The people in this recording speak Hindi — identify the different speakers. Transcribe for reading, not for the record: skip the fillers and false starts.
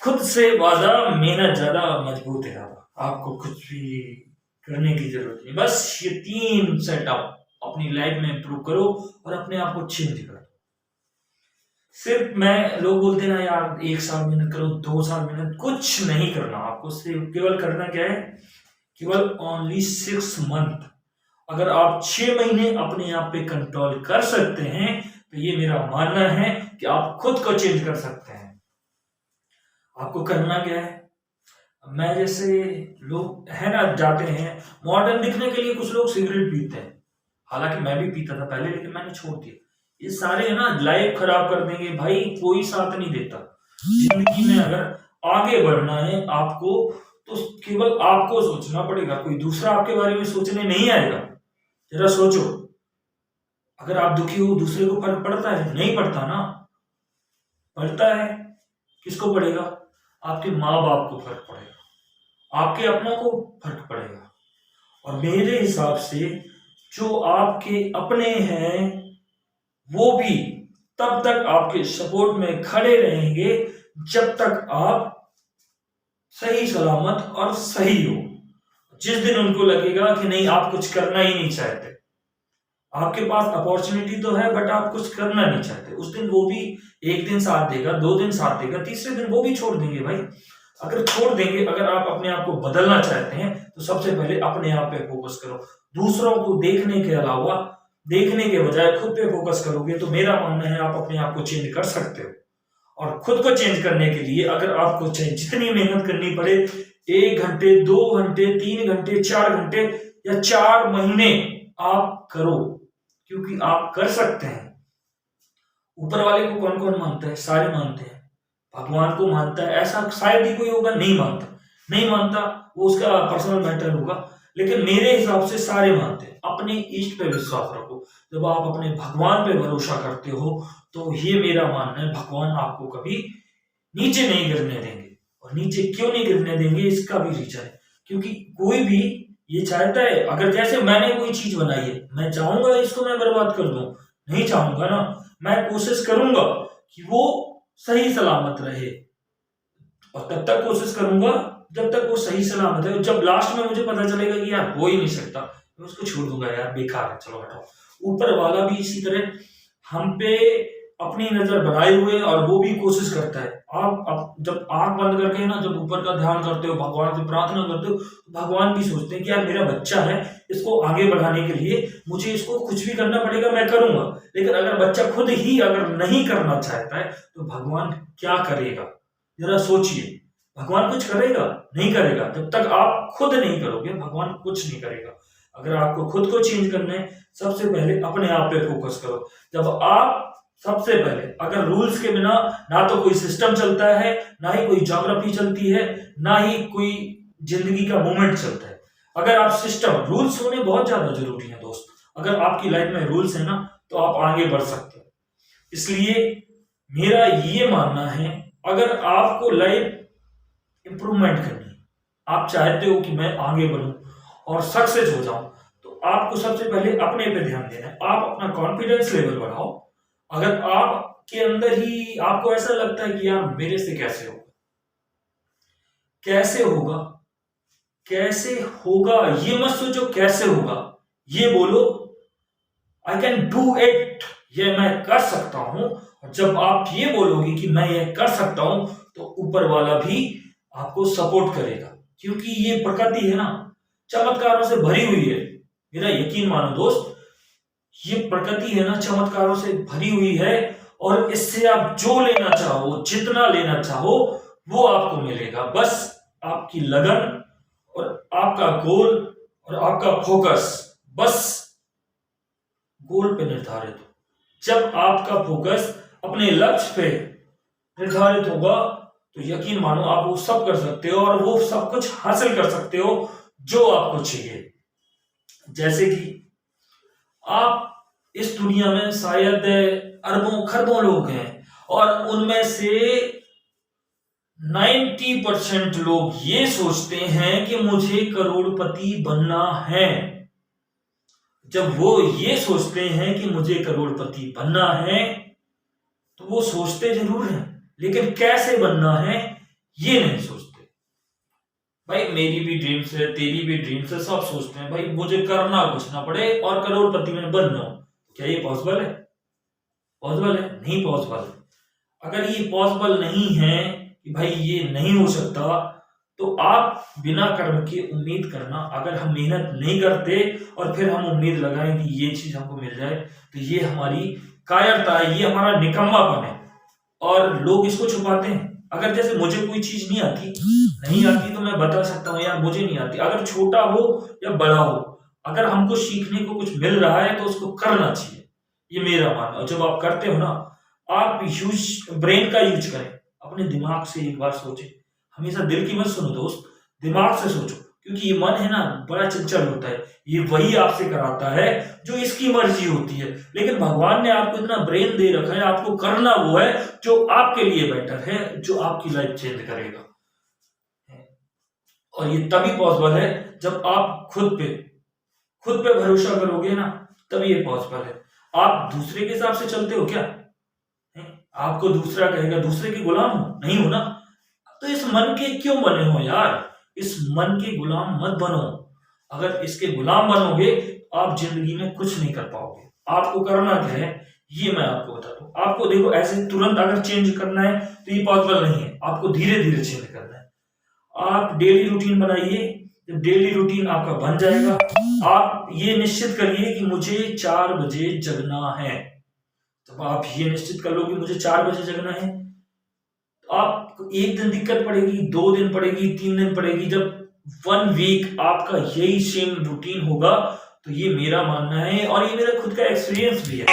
Speaker 1: खुद से वादा, मेहनत ज्यादा, मजबूत इरादा। आपको कुछ भी करने की जरूरत नहीं, बस ये 3 सेटअप अपनी लाइफ में इंप्रूव करो और अपने आप को चेंज करो। सिर्फ मैं लोग बोलते हैं ना यार 1 साल मेहनत करो, 2 साल मेहनत, कुछ नहीं करना आपको। सिर्फ केवल करना क्या है, केवल ओनली 6 मंथ। अगर आप 6 महीने अपने आप पे कंट्रोल कर सकते हैं तो ये मेरा मानना है कि आप खुद को चेंज कर सकते हैं। आपको करना क्या है, मैं जैसे लोग है ना जाते हैं मॉडर्न दिखने के लिए, कुछ लोग सिगरेट पीते हैं, हालांकि मैं भी पीता था पहले लेकिन मैंने छोड़ दिया। ये सारे है ना लाइफ खराब कर देंगे भाई, कोई साथ नहीं देता। जिंदगी में अगर आगे बढ़ना है आपको तो केवल आपको सोचना पड़ेगा, कोई दूसरा आपके बारे में सोचने नहीं आएगा। जरा सोचो, अगर आप दुखी हो दूसरे को फर्क पड़ता है? नहीं पड़ता ना। पड़ता है, किसको पड़ेगा? आपके माँ बाप को फर्क पड़ेगा, आपके अपनों को फर्क पड़ेगा। और मेरे हिसाब से जो आपके अपने हैं वो भी तब तक आपके सपोर्ट में खड़े रहेंगे जब तक आप सही सलामत और सही हो। जिस दिन उनको लगेगा कि नहीं आप कुछ करना ही नहीं चाहते, आपके पास अपॉर्चुनिटी तो है बट आप कुछ करना नहीं चाहते, उस दिन वो भी 1 दिन साथ देगा, 2 दिन साथ देगा, तीसरे दिन वो भी छोड़ देंगे भाई। अगर छोड़ देंगे, अगर आप अपने आप को बदलना चाहते हैं तो सबसे पहले अपने आप पे फोकस करो। दूसरों को देखने के अलावा, देखने के बजाय खुद पे फोकस करोगे तो मेरा मानना है आप अपने आप को चेंज कर सकते हो। और खुद को चेंज करने के लिए अगर आपको जितनी मेहनत करनी पड़े, 1 घंटे, 2 घंटे, 3 घंटे, 4 घंटे या 4 महीने आप करो, क्योंकि आप कर सकते हैं। ऊपर वाले को कौन कौन मानता है? सारे मानते हैं। भगवान को मानता है ऐसा शायद ही कोई होगा नहीं मानता, नहीं मानता वो उसका पर्सनल मैटर होगा, लेकिन मेरे हिसाब से सारे मानते हैं। अपने इष्ट पे विश्वास रखो। जब आप अपने भगवान पे भरोसा करते हो तो ये मेरा मानना है भगवान आपको कभी नीचे नहीं गिरने देंगे। और नीचे क्यों नहीं गिरने देंगे इसका भी रीजन है, क्योंकि कोई भी ये चाहता है, अगर जैसे मैंने कोई चीज बनाई है, मैं चाहूंगा इसको मैं बर्बाद कर दूं? नहीं चाहूंगा ना। मैं कोशिश करूंगा कि वो सही सलामत रहे, और तब तक कोशिश करूंगा जब तक वो सही सलामत है। जब लास्ट में मुझे पता चलेगा कि यार हो ही नहीं सकता, मैं उसको छोड़ दूंगा, यार बेकार है, चलो हटाओ। ऊपर वाला भी इसी तरह हम पे अपनी नजर बनाए हुए और वो भी कोशिश करता है। आप जब आंख बंद करके ना, जब ऊपर का ध्यान करते हो, भगवान से प्रार्थना करते हो, तो भगवान भी सोचते हैं कि यार मेरा बच्चा है, इसको आगे बढ़ाने के लिए मुझे इसको कुछ भी करना पड़ेगा, मैं करूंगा। लेकिन अगर बच्चा खुद ही अगर नहीं करना चाहता है तो भगवान क्या करेगा? जरा सोचिए, भगवान कुछ करेगा? नहीं करेगा। जब तक आप खुद नहीं करोगे भगवान कुछ नहीं करेगा। अगर आपको खुद को चेंज करना है, सबसे पहले अपने आप पे फोकस करो। जब आप सबसे पहले, अगर रूल्स के बिना ना तो कोई सिस्टम चलता है, ना ही कोई ज्योग्राफी चलती है, ना ही कोई जिंदगी का मूवमेंट चलता है। अगर आप सिस्टम, रूल्स होने बहुत ज्यादा जरूरी है दोस्त। अगर आपकी लाइफ में रूल्स है ना तो आप आगे बढ़ सकते हो। इसलिए मेरा ये मानना है, अगर आपको लाइफ इंप्रूवमेंट करनी है, आप चाहते हो कि मैं आगे बढ़ूं और सक्सेस हो जाऊं, तो आपको सबसे पहले अपने पे ध्यान देना है। आप अपना कॉन्फिडेंस लेवल बढ़ाओ। अगर आपके अंदर ही आपको ऐसा लगता है कि यार मेरे से कैसे होगा, कैसे होगा, कैसे होगा, ये मत सोचो कैसे होगा, ये बोलो आई कैन डू इट, ये मैं कर सकता हूं। और जब आप ये बोलोगे कि मैं ये कर सकता हूं तो ऊपर वाला भी आपको सपोर्ट करेगा, क्योंकि ये प्रकृति है ना, चमत्कारों से भरी हुई है। मेरा यकीन मानो दोस्त, ये प्रकृति है ना चमत्कारों से भरी हुई है, और इससे आप जो लेना चाहो, जितना लेना चाहो वो आपको मिलेगा। बस आपकी लगन और आपका गोल और आपका फोकस बस गोल पे निर्धारित हो। जब आपका फोकस अपने लक्ष्य पे निर्धारित होगा तो यकीन मानो आप वो सब कर सकते हो और वो सब कुछ हासिल कर सकते हो जो आपको चाहिए। जैसे कि आप इस दुनिया में शायद अरबों खरबों लोग हैं और उनमें से 90% लोग ये सोचते हैं कि मुझे करोड़पति बनना है। जब वो ये सोचते हैं कि मुझे करोड़पति बनना है तो वो सोचते जरूर हैं, लेकिन कैसे बनना है ये नहीं सोचते। भाई मेरी भी ड्रीम्स है, तेरी भी ड्रीम्स है, सब सोचते हैं भाई मुझे करना कुछ ना पड़े और करोड़पति में बन जाऊं। क्या ये पॉसिबल है? पॉसिबल है? नहीं पॉसिबल। अगर ये पॉसिबल नहीं है कि भाई ये नहीं हो सकता, तो आप बिना कर्म के उम्मीद करना, अगर हम मेहनत नहीं करते और फिर हम उम्मीद लगाएं कि ये चीज हमको मिल जाए, तो ये हमारी कायरता है, ये हमारा निकम्मापन है और लोग इसको छुपाते हैं। अगर जैसे मुझे कोई चीज नहीं आती तो मैं बता सकता हूँ यार मुझे नहीं आती, अगर छोटा हो या बड़ा हो, अगर हमको सीखने को कुछ मिल रहा है तो उसको करना चाहिए, ये मेरा मानना है। जब आप करते हो ना, आप यूज ब्रेन का यूज करें, अपने दिमाग से एक बार सोचें, हमेशा दिल की मत सुनो दोस्त, दिमाग से सोचो, क्योंकि ये मन है ना बड़ा चंचल होता है, ये वही आपसे कराता है जो इसकी मर्जी होती है। लेकिन भगवान ने आपको इतना ब्रेन दे रखा है, आपको करना वो है जो आपके लिए बेटर है, जो आपकी लाइफ चेंज करेगा। और ये तभी पॉसिबल है जब आप खुद पे भरोसा करोगे ना, तभी ये पॉसिबल है। आप दूसरे के हिसाब से चलते हो क्या? आपको दूसरा कहेगा, दूसरे के गुलाम हो, नहीं हो ना, तो इस मन के क्यों बने हो यार? इस मन के गुलाम मत बनो। अगर इसके गुलाम बनोगे, आप जिंदगी में कुछ नहीं कर पाओगे। आपको करना क्या है, ये मैं आपको बता दूं। आपको देखो, ऐसे तुरंत अगर चेंज करना है तो ये पॉसिबल नहीं है, आपको धीरे धीरे चेंज करना है। आप डेली रूटीन बनाइए, जब डेली रूटीन आपका बन जाएगा, आप ये निश्चित करिए कि मुझे 4 बजे जगना है। जब आप ये निश्चित कर लो कि मुझे 4 बजे जगना है, तो आप एक दिन दिक्कत पड़ेगी, 2 दिन पड़ेगी, 3 दिन पड़ेगी, जब 1 वीक आपका यही सेम रूटीन होगा, तो ये मेरा मानना है और ये मेरा खुद का एक्सपीरियंस भी है।